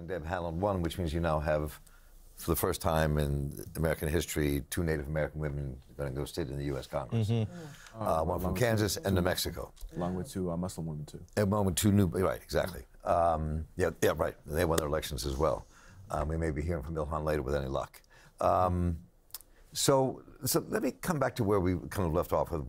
and Deb Haaland won, which means you now have, for the first time in American history, 2 Native American women going to go sit in the U.S. Congress. One from Kansas and New Mexico. Along with 2 Muslim women, too. And one with 2 new, right, exactly. Yeah, right. They won their elections as well. We may be hearing from Ilhan later with any luck. So let me come back to where we kind of left off with,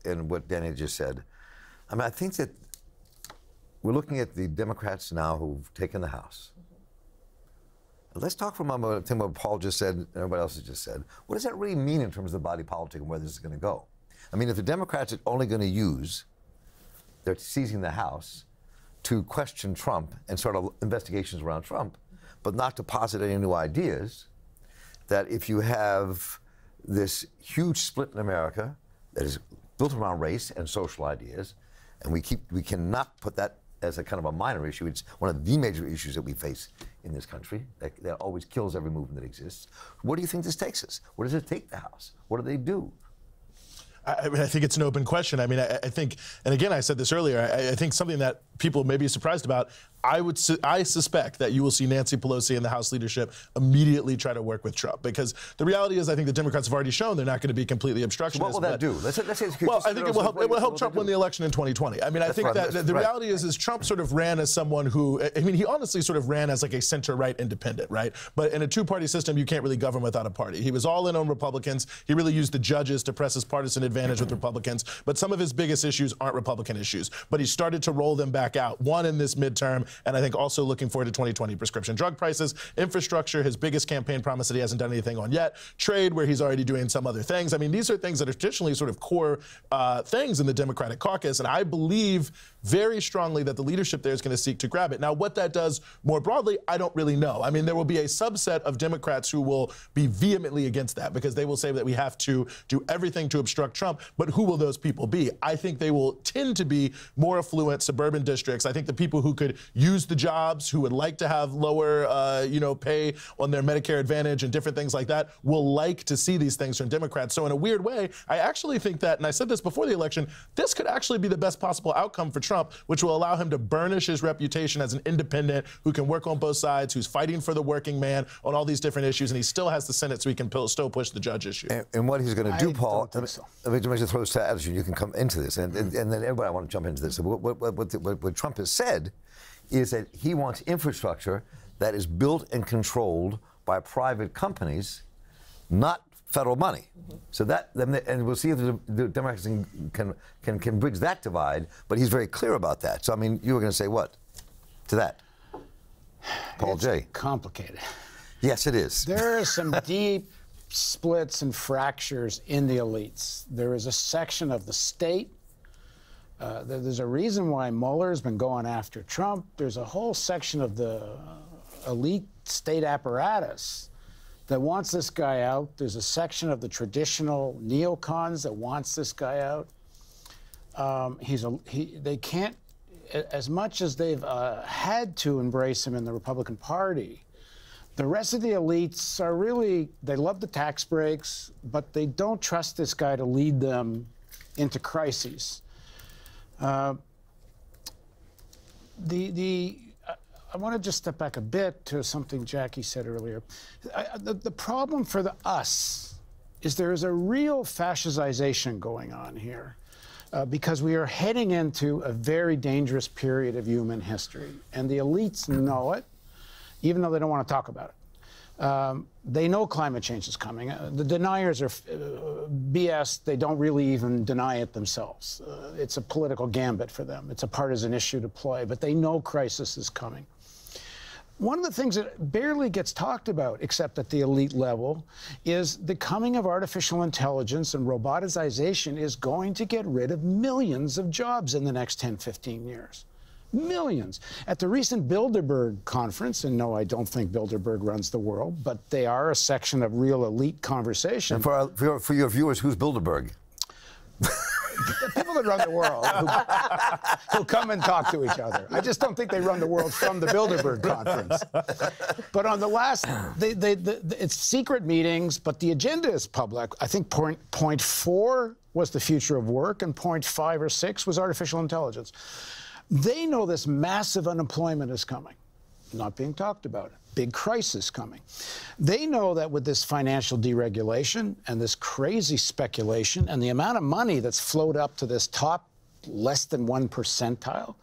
and what Danny just said. I mean, I think that we're looking at the Democrats now who've taken the House. Let's talk for a moment about what Paul just said and everybody else has just said. What does that really mean in terms of the body politic and where this is going to go? I mean, if the Democrats are only going to use their seizing the House to question Trump and sort of investigations around Trump, but not to posit any new ideas, that if you have this huge split in America that is built around race and social ideas, and we cannot put that as a kind of a minor issue. It's one of the major issues that we face in this country that always kills every movement that exists. Where do you think this takes us? Where does it take the House? What do they do? I mean, I think it's an open question. I mean, I think, and again, I said this earlier, I think something that people may be surprised about, I suspect that you will see Nancy Pelosi and the House leadership immediately try to work with Trump, because the reality is I think the Democrats have already shown they're not going to be completely obstructionist. So what will that do? Let's say well, I think it will help Trump win the election in 2020. I mean, I think that the reality is Trump sort of ran as someone who, I mean, he honestly sort of ran as like a center-right independent, right? But in a 2-party system, you can't really govern without a party. He was all in on Republicans. He really used the judges to press his partisan advantage with Republicans. But some of his biggest issues aren't Republican issues. But he started to roll them back out. One in this midterm, and I think also looking forward to 2020, prescription drug prices, infrastructure, his biggest campaign promise that he hasn't done anything on yet, trade, where he's already doing some other things. I mean, these are things that are traditionally sort of core things in the Democratic caucus, and I believe very strongly that the leadership there is going to seek to grab it. Now, what that does more broadly, I don't really know. I mean, there will be a subset of Democrats who will be vehemently against that, because they will say that we have to do everything to obstruct Trump, but who will those people be? I think they will tend to be more affluent suburban districts. I think the people who could use the jobs, who would like to have lower, pay on their Medicare Advantage and different things like that, will like to see these things from Democrats. So in a weird way, I actually think that, and I said this before the election, this could actually be the best possible outcome for Trump, which will allow him to burnish his reputation as an independent who can work on both sides, who's fighting for the working man on all these different issues, and he still has the Senate so he can still push the judge issue. And what he's going to do, Paul, let me just throw this to attitude, you can come into this, and then everybody, I want to jump into this. What Trump has said is that he wants infrastructure that is built and controlled by private companies, not federal money. So that, and we'll see if the Democrats can bridge that divide, but he's very clear about that. So, I mean, you were going to say what to that? Paul J. Complicated. Yes, it is. There are some deep splits and fractures in the elites. There is a section of the state. There's a reason why Mueller's been going after Trump. There's a whole section of the elite state apparatus that wants this guy out. There's a section of the traditional neocons that wants this guy out. They can't, as much as they've had to embrace him in the Republican Party, the rest of the elites are really, they love the tax breaks, but they don't trust this guy to lead them into crises. I want to just step back a bit to something Jackie said earlier. The problem for us is there is a real fascization going on here because we are heading into a very dangerous period of human history. And the elites know it, even though they don't want to talk about it. They know climate change is coming. The deniers are BS. They don't really even deny it themselves. It's a political gambit for them. It's a partisan issue to play, but they know crisis is coming. One of the things that barely gets talked about, except at the elite level, is the coming of artificial intelligence and roboticization is going to get rid of millions of jobs in the next 10, 15 years. Millions. At the recent Bilderberg conference, and no, I don't think Bilderberg runs the world, but they are a section of real elite conversation. And for your viewers, who's Bilderberg? The people that run the world who come and talk to each other. I just don't think they run the world from the Bilderberg conference. But on the last, it's secret meetings, but the agenda is public. I think point 4 was the future of work, and point 5 or 6 was artificial intelligence. They know this massive unemployment is coming. not being talked about. Big crisis coming. They know that with this financial deregulation and this crazy speculation and the amount of money that's flowed up to this top less than 1 percentile,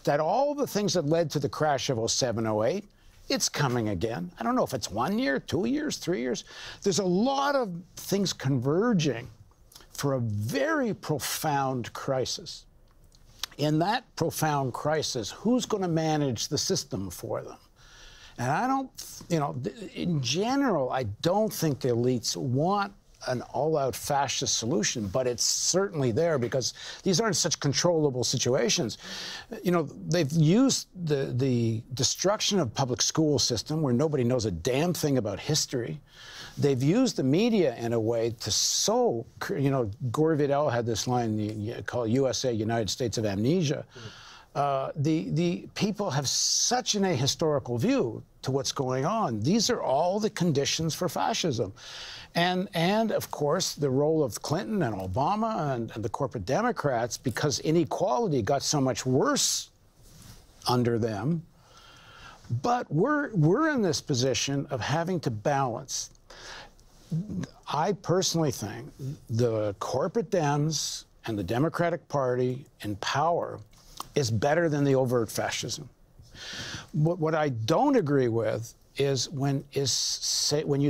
that all the things that led to the crash of 07, 08, it's coming again. I don't know if it's 1 year, 2 years, 3 years. There's a lot of things converging for a very profound crisis. In that profound crisis, who's going to manage the system for them? And I don't, you know, in general, I don't think the elites want an all-out fascist solution, but it's certainly there because these aren't such controllable situations. You know, they've used the destruction of public school system where nobody knows a damn thing about history. They've used the media in a way to sow, you know, Gore Vidal had this line called USA, United States of Amnesia. The people have such an ahistorical view to what's going on. These are all the conditions for fascism. And of course, the role of Clinton and Obama and the corporate Democrats, because inequality got so much worse under them. But we're in this position of having to balance. I personally think the corporate Dems and the Democratic Party in power is better than the overt fascism. What I don't agree with is when you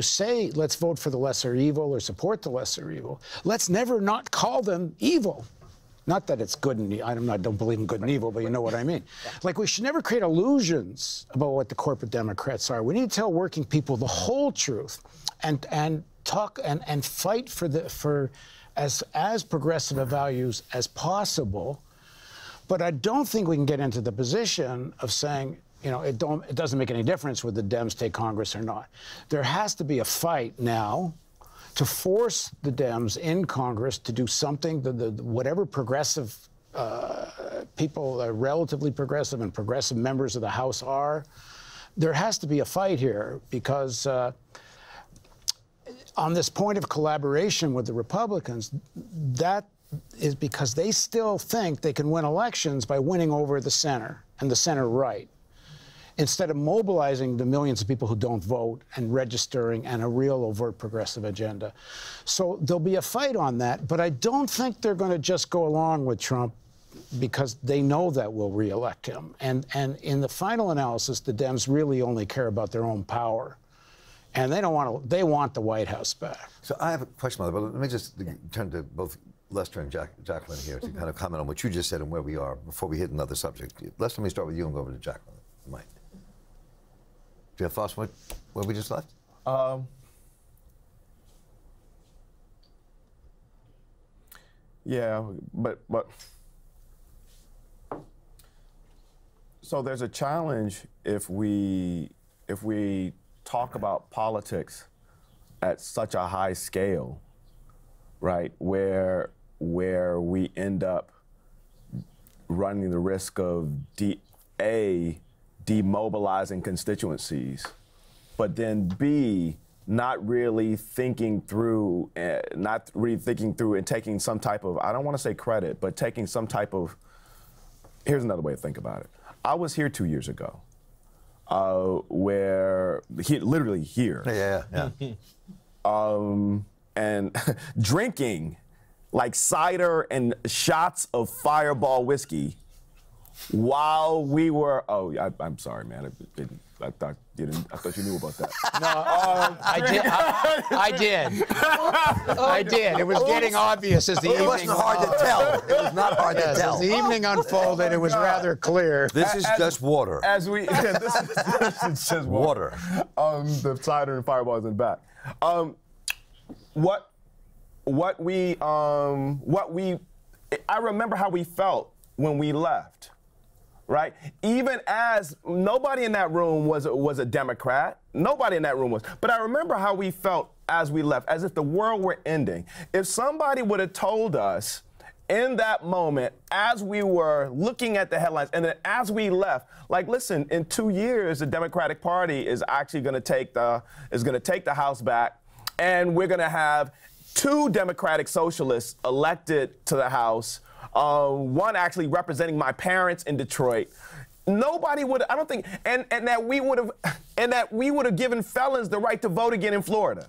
say, let's vote for the lesser evil or support the lesser evil, let's never not call them evil. Not that it's good and I don't believe in good and evil, but you know what I mean. Like, we should never create illusions about what the corporate Democrats are. We need to tell working people the whole truth and talk and fight for as progressive a values as possible. But I don't think we can get into the position of saying, you know, it doesn't make any difference whether the Dems take Congress or not. There has to be a fight now to force the Dems in Congress to do something, whatever progressive people, relatively progressive and progressive members of the House are. There has to be a fight here because on this point of collaboration with the Republicans, that is because they still think they can win elections by winning over the center and the center right, instead of mobilizing the millions of people who don't vote and registering and a real overt progressive agenda. So there'll be a fight on that, but I don't think they're going to just go along with Trump because they know that we'll reelect him. And in the final analysis, the Dems really only care about their own power. And they don't want to, they want the White House back. So I have a question, but let me just turn to both Lester and Jacqueline here to kind of comment on what you just said and where we are before we hit another subject. Lester, let me start with you and go over to Jacqueline. Mike. Do you have thoughts on where we just left? Yeah, but so there's a challenge if we talk about politics at such a high scale, right? Where we end up running the risk of demobilizing constituencies, but then B, not really thinking through and taking some type of, I don't want to say credit, but taking some type of, here's another way to think about it. I was here 2 years ago, literally here. Yeah. And drinking like cider and shots of Fireball whiskey while we were, I'm sorry, man. I thought you knew about that. No, I did. It was getting obvious as the evening. It wasn't hard to tell. It was not hard to tell. As the evening unfolded, it was rather clear. This is just water. This is just water. The cider and Fireball is in the back. I remember how we felt when we left. Right? Even as nobody in that room was a Democrat. Nobody in that room was. But I remember how we felt as we left, as if the world were ending. If somebody would have told us in that moment, as we were looking at the headlines, and then as we left, like, listen, in 2 years, the Democratic Party is actually going to take the House back, and we're going to have 2 Democratic socialists elected to the House. One actually representing my parents in Detroit. nobody would, I don't think, and that we would have given felons the right to vote again in Florida.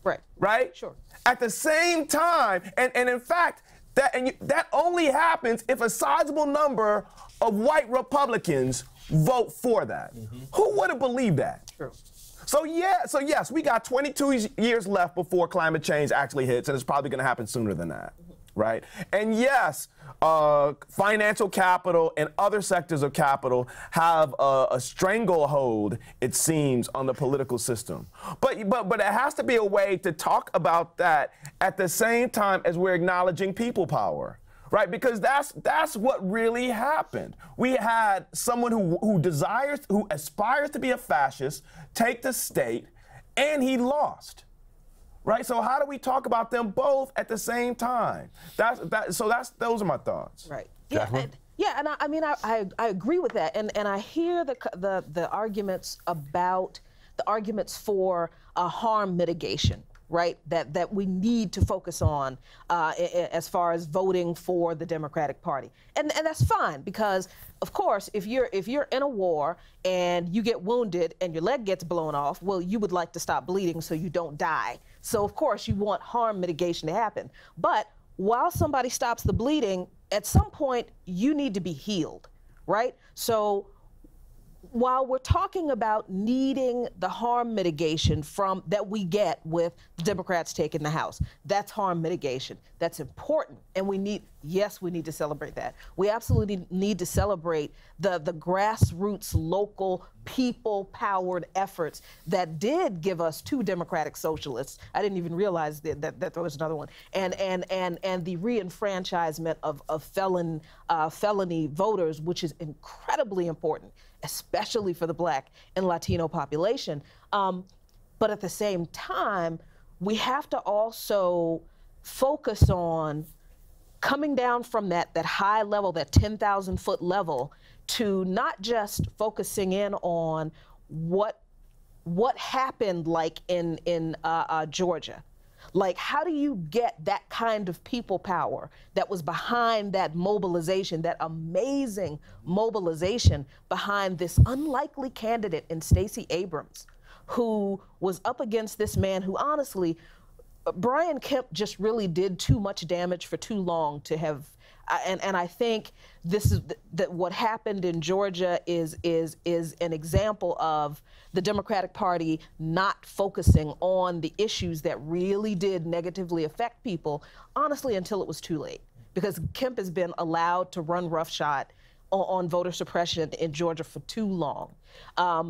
Right. Right? Sure. At the same time, and in fact, that only happens if a sizable number of white Republicans vote for that. Who would have believed that? True. So yes, we got 22 years left before climate change actually hits, and it's probably going to happen sooner than that, right? And yes, financial capital and other sectors of capital have a stranglehold, it seems, on the political system. But it has to be a way to talk about that at the same time as we're acknowledging people power. Right, because that's what really happened. We had someone who aspires to be a fascist, take the state, and he lost. Right, so how do we talk about them both at the same time? Those are my thoughts. Right. Jacqueline? Yeah, and I mean I agree with that, and I hear the arguments about the arguments for harm mitigation. Right, that we need to focus on as far as voting for the Democratic Party, and that's fine, because of course if you're in a war and you get wounded and your leg gets blown off, well, you would like to stop bleeding so you don't die. So of course you want harm mitigation to happen. But while somebody stops the bleeding, at some point you need to be healed, right? So while we're talking about needing the harm mitigation that we get with the Democrats taking the House, that's harm mitigation. That's important, and we need to celebrate that. We absolutely need to celebrate the grassroots, local, people-powered efforts that did give us 2 Democratic socialists. I didn't even realize that there was another one, and the reenfranchisement of felony voters, which is incredibly important, especially for the Black and Latino population. But at the same time, we have to also focus on coming down from that high level, that 10,000-foot level, to not just focusing in on what happened, like in Georgia. Like, how do you get that kind of people power that was behind that mobilization, that amazing mobilization behind this unlikely candidate in Stacey Abrams, who was up against this man who, honestly, Brian Kemp just really did too much damage for too long to have. And I think this is that what happened in Georgia is an example of the Democratic Party not focusing on the issues that really did negatively affect people, honestly, until it was too late. Because Kemp has been allowed to run roughshod on voter suppression in Georgia for too long.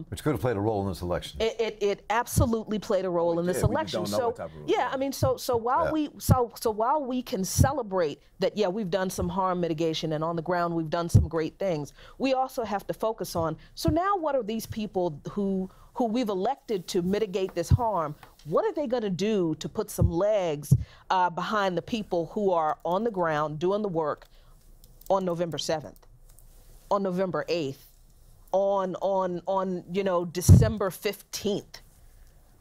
Which could have played a role in this election. It absolutely played a role in this election. So yeah, I mean, so while we can celebrate that, yeah, we've done some harm mitigation and on the ground we've done some great things, we also have to focus on, so now what are these people who we've elected to mitigate this harm, what are they going to do to put some legs behind the people who are on the ground doing the work on November 7th, on November 8th, on December 15th?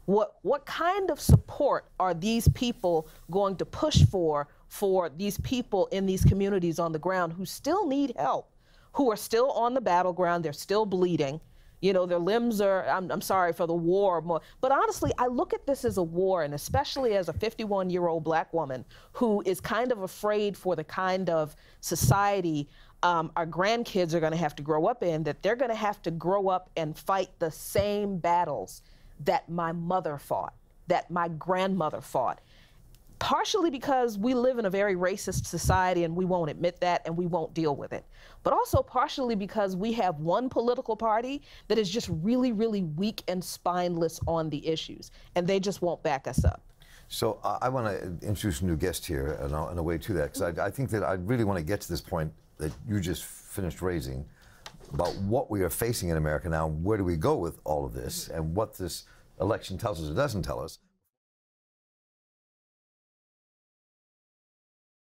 What kind of support are these people going to push for these people in these communities on the ground who still need help, who are still on the battleground, they're still bleeding, you know, their limbs are, I'm sorry for the war, but honestly, I look at this as a war, and especially as a 51-year-old Black woman who is kind of afraid for the kind of society our grandkids are going to have to grow up in, that they're going to have to grow up and fight the same battles that my mother fought, that my grandmother fought. Partially because we live in a very racist society and we won't admit that and we won't deal with it. But also partially because we have one political party that is just really, really weak and spineless on the issues, and they just won't back us up. So I want to introduce a new guest here on the way to that, because I think that I really want to get to this point that you just finished raising about what we are facing in America now, where do we go with all of this, and what this election tells us or doesn't tell us.